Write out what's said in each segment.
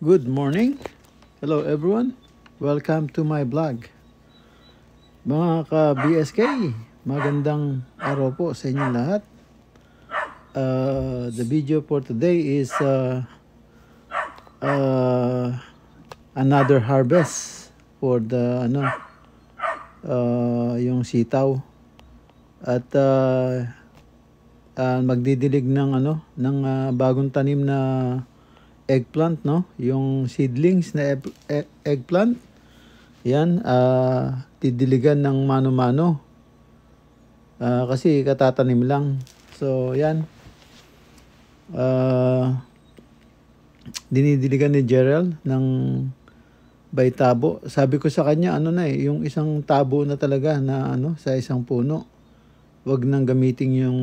Good morning. Hello everyone. Welcome to my vlog. Mga ka-BSK, magandang araw po sa inyong lahat. The video for today is another harvest for the yung sitaw at magdidilig ng bagong tanim na eggplant, no? Yung seedlings na eggplant. Yan, didiligan ng mano-mano. Kasi katatanim lang. So, yan. Dinidiligan ni Gerald ng by tabo. Sabi ko sa kanya, yung isang tabo na talaga na sa isang puno. Wag nang gamitin yung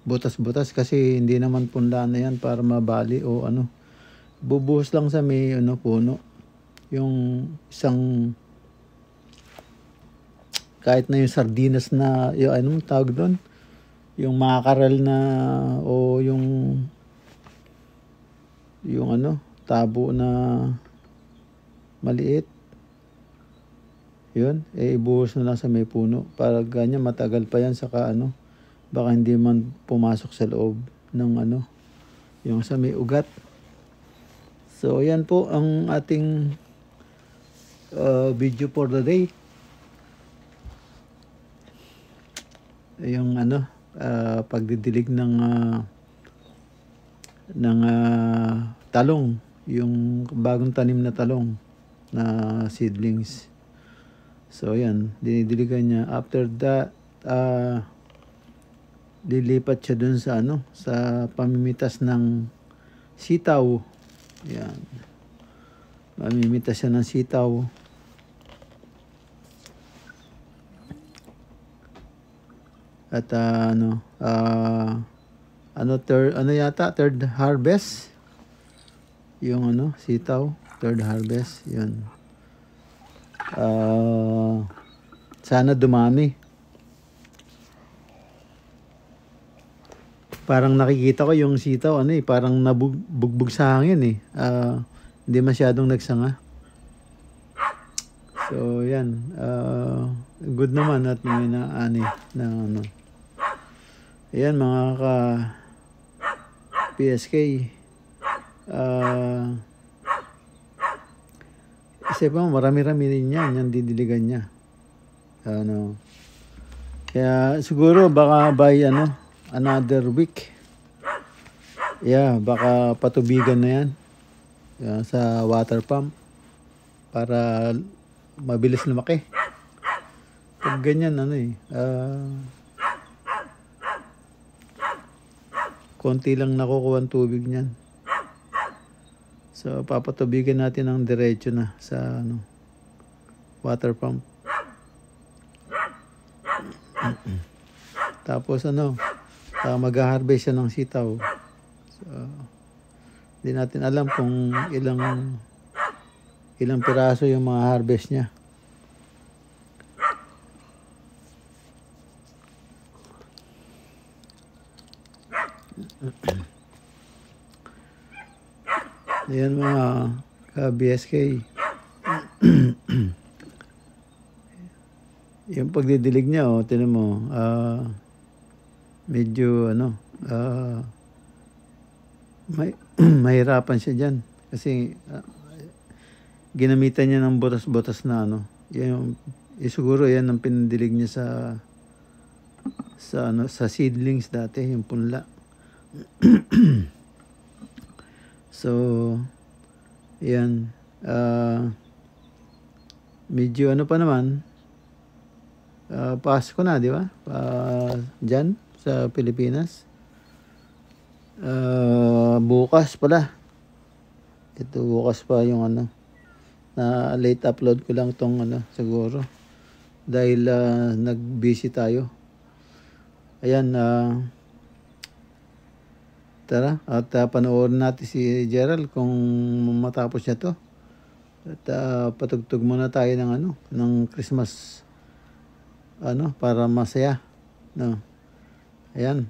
butas-butas kasi hindi naman punla na yan para mabali o bubuhos lang sa may puno. Yung isang kahit na yung sardinas na yung tawag doon, yung mackerel na o yung tabo na maliit, yun ibuhos na lang sa may puno para ganyan matagal pa yan, saka baka hindi man pumasok sa loob ng yung sa may ugat. So yan po ang ating video for the day. Yung pagdidilig ng talong, yung bagong tanim na talong na seedlings. So yan, dinidiligan niya. After that, lilipat siya dun sa sa pamimitas ng sitaw. Yan. Mamimitas siya ng sitaw. At third harvest. Yung sitaw, third harvest, 'yun. Sana dumami. Parang nakikita ko yung sitaw parang nabugbog sa hangin hindi masyadong nagsanga. So yan, good naman at may naani na Ayan mga ka PSK, isa pa marami-rami rin yan didiligan niya. Kaya siguro baka by another week, baka patubigan na yan sa water pump para mabilis lumaki. Pag ganyan konti lang nakukuha ang tubig niyan. So papatubigan natin ng diretso na sa water pump. Tapos mag-harvest siya ng sitaw. So hindi natin alam kung ilang piraso yung mga harvest niya. Ayan mga ka-BSK. Yung pagdidilig niya, tinan mo, medyo mahirapan siya dyan. Kasi ginamitan niya ng butas-butas na siguro yan ang pinadilig niya sa seedlings dati, yung punla. So yan, medyo pa naman, Pasko na, di ba? Dyan sa Pilipinas. Bukas pala. Ito bukas pa yung na late upload ko lang tong siguro. Dahil nag-busy tayo. Ayan, tara at panoorin natin si Gerald kung matapos niya to. At patugtog muna tayo ng Christmas para masaya. Ayan.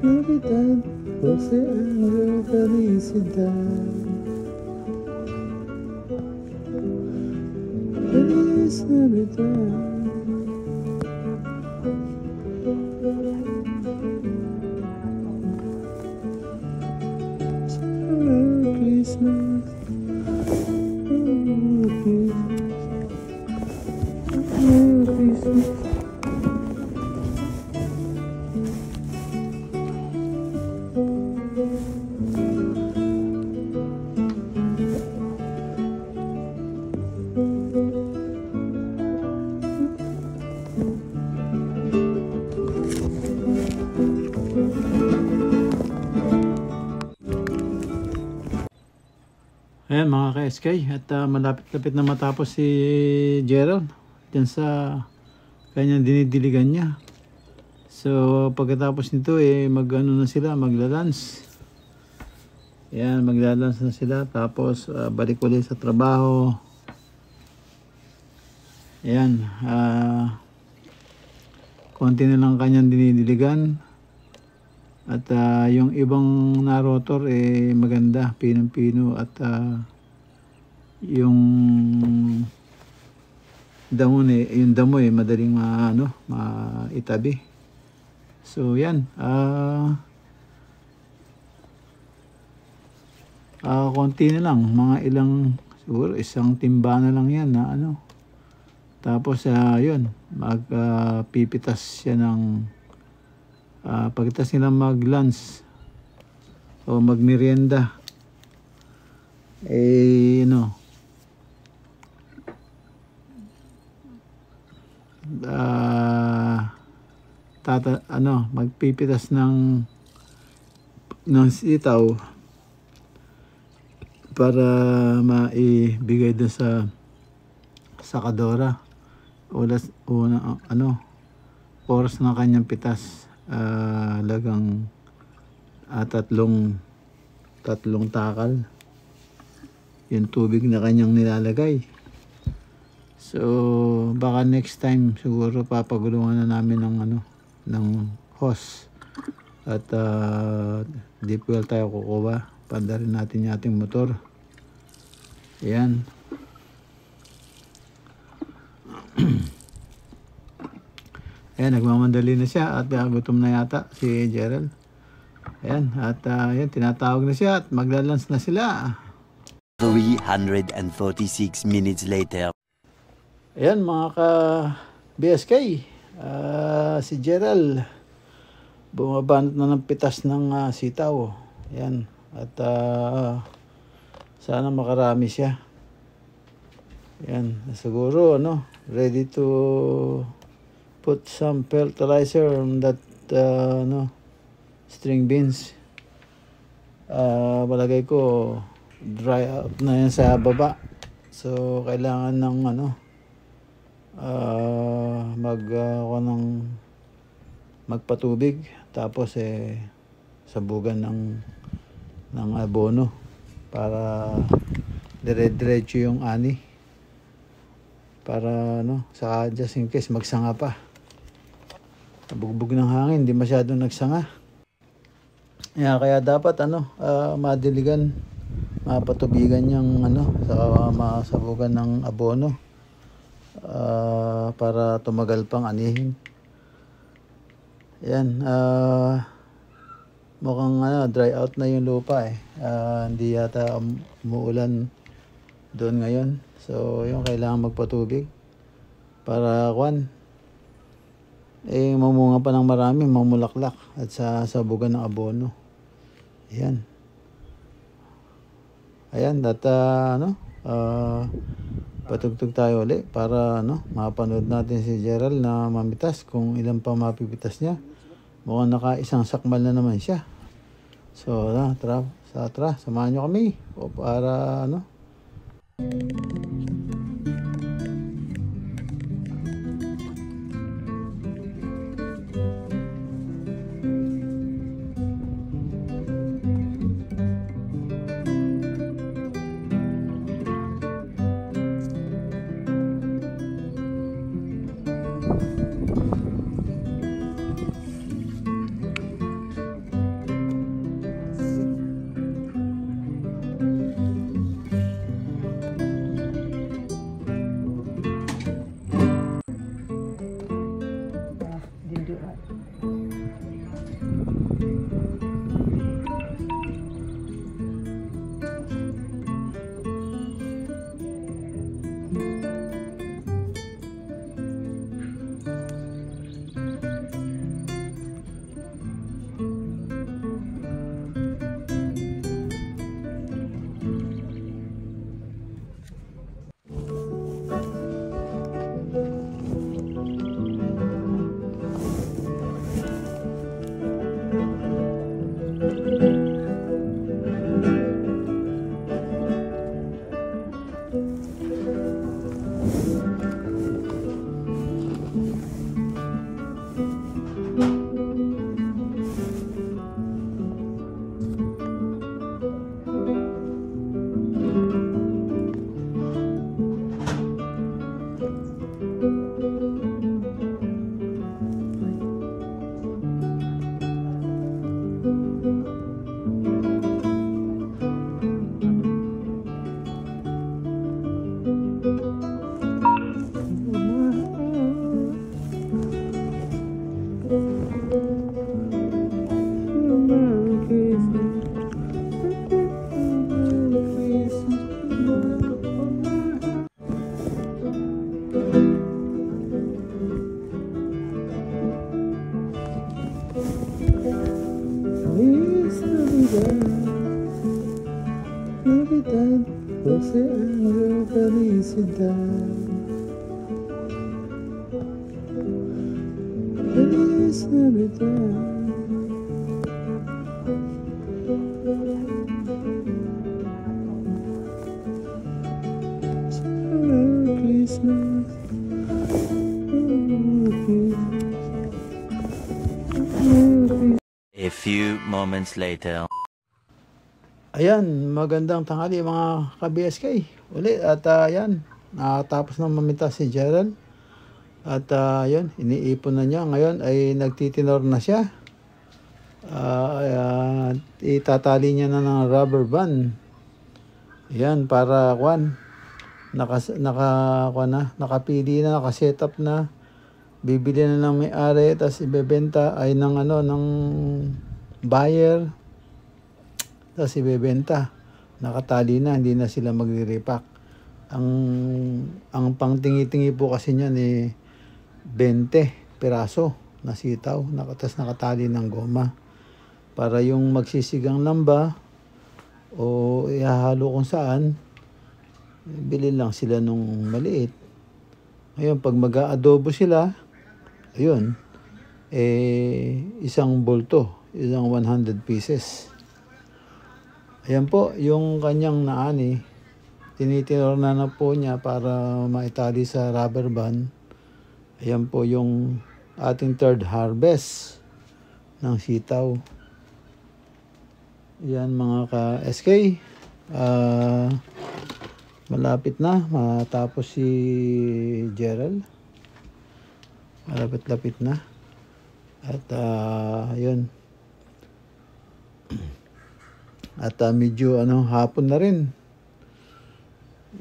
Navidad, dulce año, felicidad. Feliz Navidad. Merry Christmas. Merry Christmas. Ayan mga ka-SK, at malapit-lapit na matapos si Gerald dyan sa kanyang dinidiligan niya. So pagkatapos nito mag-ano na sila, maglalans. Ayan, maglalans na sila, tapos balik ulit sa trabaho. Ayan, konti na lang kanyang dinidiligan. At yung ibang narotor maganda, pinong-pino, at yung damo yung damo madaling maitabi. So yan, konti na lang, mga ilang, siguro isang timba na lang yan na tapos yun, magpipitas siya ng pagkatapos nila mag-lunch o mag-merienda magpipitas ng sitaw para maibigay doon sa sakadora. Oras ng kanyang pitas. Lagang tatlong takal yung tubig na kanyang nilalagay. So baka next time siguro papagulungan na namin ng hose, at deep well tayo kukuha, panda rin natin yung ating motor. Ayan. Ayan, nagmamandali na siya at gutom na yata si Gerald. Ayan, at ayan, tinatawag na siya at maglalans na sila. 346 minutes later. Ayan mga ka-BSK, si Gerald bumabanat na ng pitas ng sitaw. Ayan, at sana makarami siya. Ayan, siguro ready to put some fertilizer on that string beans. Palagay ko dry out na yan sa baba, so kailangan ng magpatubig, tapos sabugan ng abono para dire-diretso yung ani, para sa just in case magsanga pa. Bugbog ng hangin, hindi masyadong nagsanga. Kaya dapat madiligan, mapatubigan yung saka masabugan ng abono para tumagal pang anihin. Yan, mukhang dry out na yung lupa hindi yata umuulan doon ngayon. So yung kailangan magpatubig para mamunga pa ng marami, mamulaklak, at sabugan ng abono. Ayan. At patugtog tayo ulit para mapanood natin si Gerald na mamitas, kung ilan pa mapipitas niya. Mukhang naka-isang sakmal na naman siya. So tara, samahan nyo kami para Navidad, Jose Angel, felicidad. Feliz Navidad. Merry Christmas. A few moments later. Ayan, magandang tanghali mga ka-BSK. Uli, at ayan, nakatapos na mamita si Gerald. At yun, iniipon na niya. Ngayon ay nagtitinor na siya. Itatali niya na ng rubber band. Ayan, para nakapili na, nakasetup na. Bibili na ng may-ari, tapos ibebenta ay ng buyer. Tapos ibebenta. Nakatali na, hindi na sila magre-repack. Ang pangtingi-tingi po kasi niyan 20 piraso na sitaw, tapos nakatali ng goma. Para yung magsisigang lamba o ihahalo kung saan, bili lang sila nung maliit. Ngayon, pag mag-aadobo sila, ayun, isang bolto, isang 100 pieces. Ayan po, yung kanyang naani, tinitinor na po niya para maitali sa rubber band. Ayan po yung ating third harvest ng sitaw. Ayan mga ka-SK, malapit na matapos si Gerald. Malapit-lapit na. At yun. At medyo hapon na rin.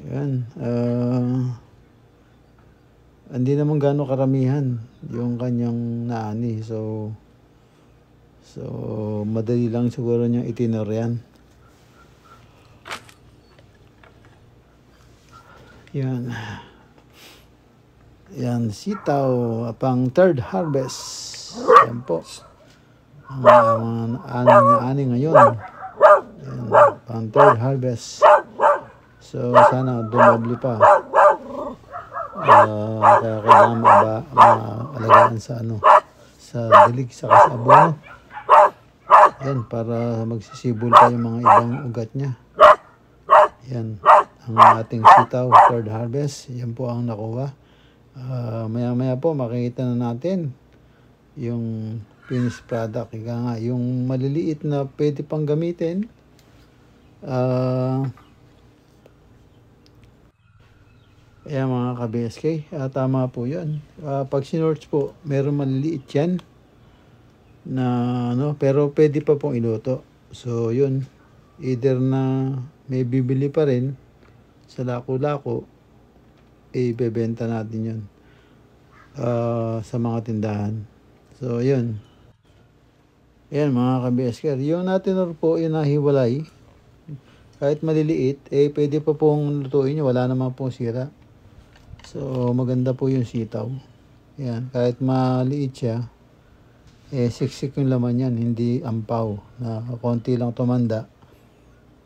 Yan. Hindi naman gaano karamihan yung kanyang naani. So madali lang siguro niyang itinor yan. Yan. Yan, sitaw, pang third harvest. Yan po. Ang ani ngayon. Yan, pang third harvest. So, sana dumobli pa. Kaya kailangan maalagaan sa dilig, sa abono. Yan, para magsisibol pa yung mga ibang ugat niya. Yan, ang ating sitaw, third harvest. Yan po ang nakuha. Maya-maya po makikita na natin yung finished product. Ika nga, yung maliliit na pwede pang gamitin. Ayan mga ka-BSK, tama po yun. Pag sinorts po, meron maliliit yan na pero pwede pa pong iluto. So yun, either na may bibili pa rin sa lako-lako, ibebenta natin yun sa mga tindahan. So yun. Ayan mga ka-BSK, yung natinor po, yung nahiwalay, kahit maliliit, pwede pa pong lutuin nyo, wala naman pong sira. So maganda po yung sitaw. Ayan, kahit maliit siya, siksik yung laman yan, hindi ampaw na konti lang tumanda,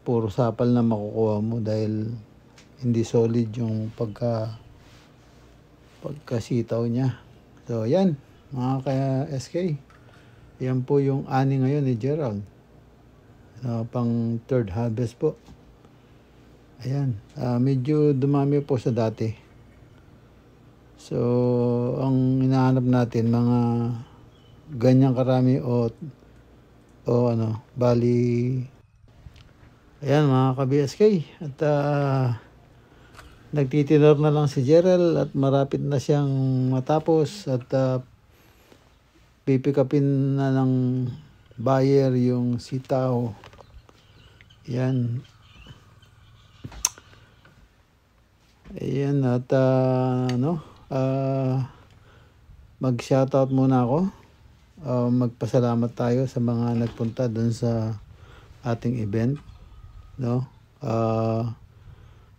puro sapal na makukuha mo dahil hindi solid yung pagkasitaw niya. So yan mga ka-SK, yan po yung ani ngayon ni Gerald, pang third harvest po. Ayan, medyo dumami po sa dati. So ang hinahanap natin mga ganyang karami o bali. Ayan mga ka-BSK, at nagtitinor na lang si Gerald at marapit na siyang matapos at pipikapin na ng buyer yung sitaw. Yan. Ayan, at mag-shoutout muna ako. Magpasalamat tayo sa mga nagpunta dun sa ating event,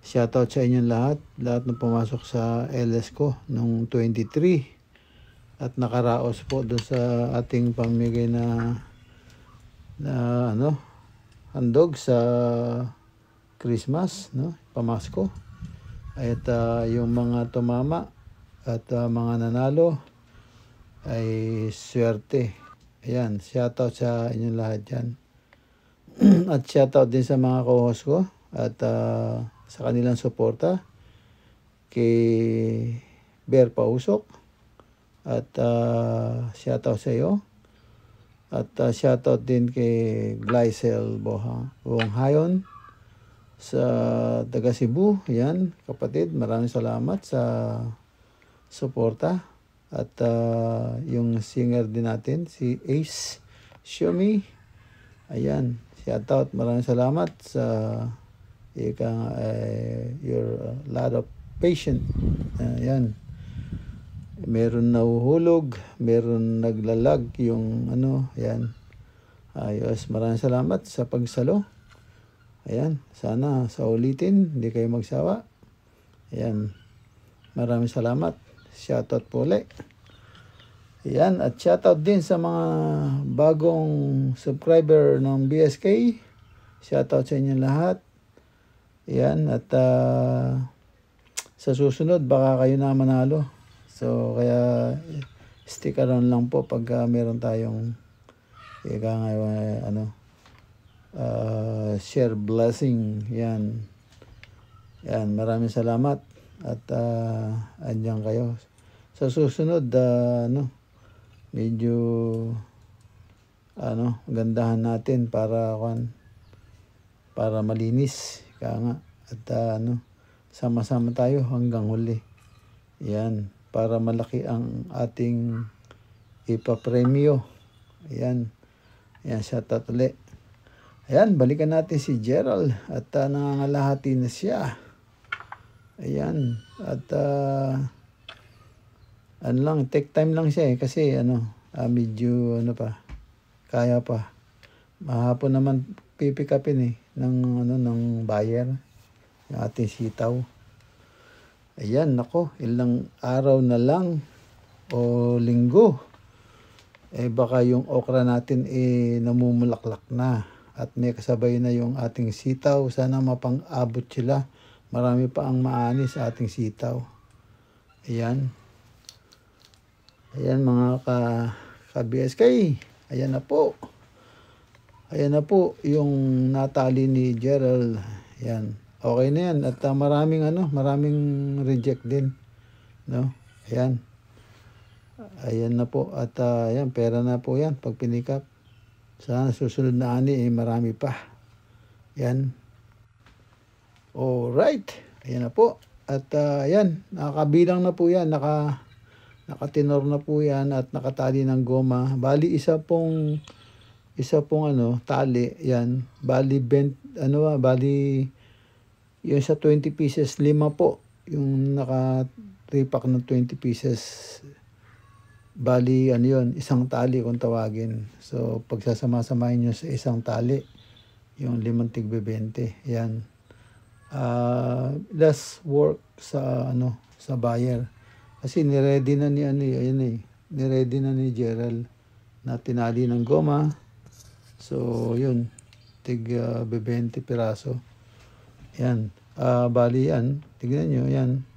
shoutout sa inyong lahat na pumasok sa LS ko nung 23 at nakaraos po dun sa ating pamigay na handog sa Christmas, no? Pamasko. At yung mga tumama at mga nanalo ay swerte. Ayan, shoutout sa inyong lahat dyan. At shoutout din sa mga co-host ko at sa kanilang suporta kay Bear Pausok at shoutout sa iyo at shoutout din kay Glycel Buhanghayon sa taga Cebu. Yan, kapatid, maraming salamat sa suporta. At yung singer din natin, si Ace Xiaomi. Ayan, shoutout. Maraming salamat sa your lot of patient. Ayan. Meron nahuhulog, meron naglalag yung ano, ayan. Ayos, maraming salamat sa pagsalo. Ayan, sana sa ulitin, hindi kayo magsawa. Ayan, maraming salamat. Shoutout po ulit. Ayan, at shoutout din sa mga bagong subscriber ng BSK. Shoutout sa inyo lahat. Ayan, at sa susunod, baka kayo na manalo. So, kaya stick around lang po pag meron tayong share blessing. Yan. Yan, maraming salamat. At andyan kayo. Sa susunod, medyo gandahan natin para malinis. Kaya nga. At sama-sama tayo hanggang huli. Yan. Para malaki ang ating ipapremyo. Ayan. Ayan, shoutout ulit. Ayan, balikan natin si Gerald. At nangangalahati na siya. Ayan. At take time lang siya kasi medyo kaya pa. Mahapon naman pipick upin ng buyer yung ating sitaw. Ayan, nako, ilang araw na lang o linggo. Baka yung okra natin namumulaklak na at may kasabay na yung ating sitaw. Sana mapang-abot sila. Marami pa ang maani sa ating sitaw. Ayan. Ayan mga ka-BSK. Ayan na po. Ayan na po yung natali ni Gerald. Ayan. Okay na yan. At maraming reject din. No? Ayan. Ayan na po. At ayan, pera na po yan pag pinikap. Sana susunod na ani marami pa. Ayan. Alright. Ayan na po. At ayan, nakakabilang na po yan. Nakatinor na po yan at nakatali ng goma. Bali isa pong tali. Yan. Bali yung sa 20 pieces, 5 po. Yung naka-3-pack ng 20 pieces. Bali, isang tali kung tawagin. So, pagsasama-samahin nyo sa isang tali, yung 5 tig-20. Yan. Less work sa buyer. Kasi niready na niready na ni Gerald na tinali ng goma. So, yun. Tig-20 piraso. Yan. Bali yan. Tignan nyo, yan.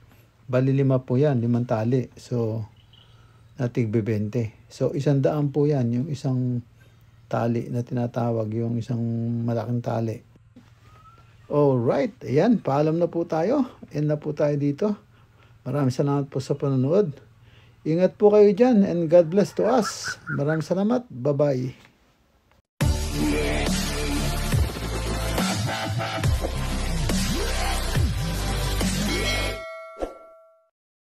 Bali 5 po yan. 5 tali. So, tig-20. So, 100 po yan. Yung isang tali na tinatawag. Yung isang malaking tali. Alright. Ayan. Paalam na po tayo. End na po tayo dito. Maraming salamat po sa panonood. Ingat po kayo dyan. And God bless to us. Maraming salamat. Bye-bye.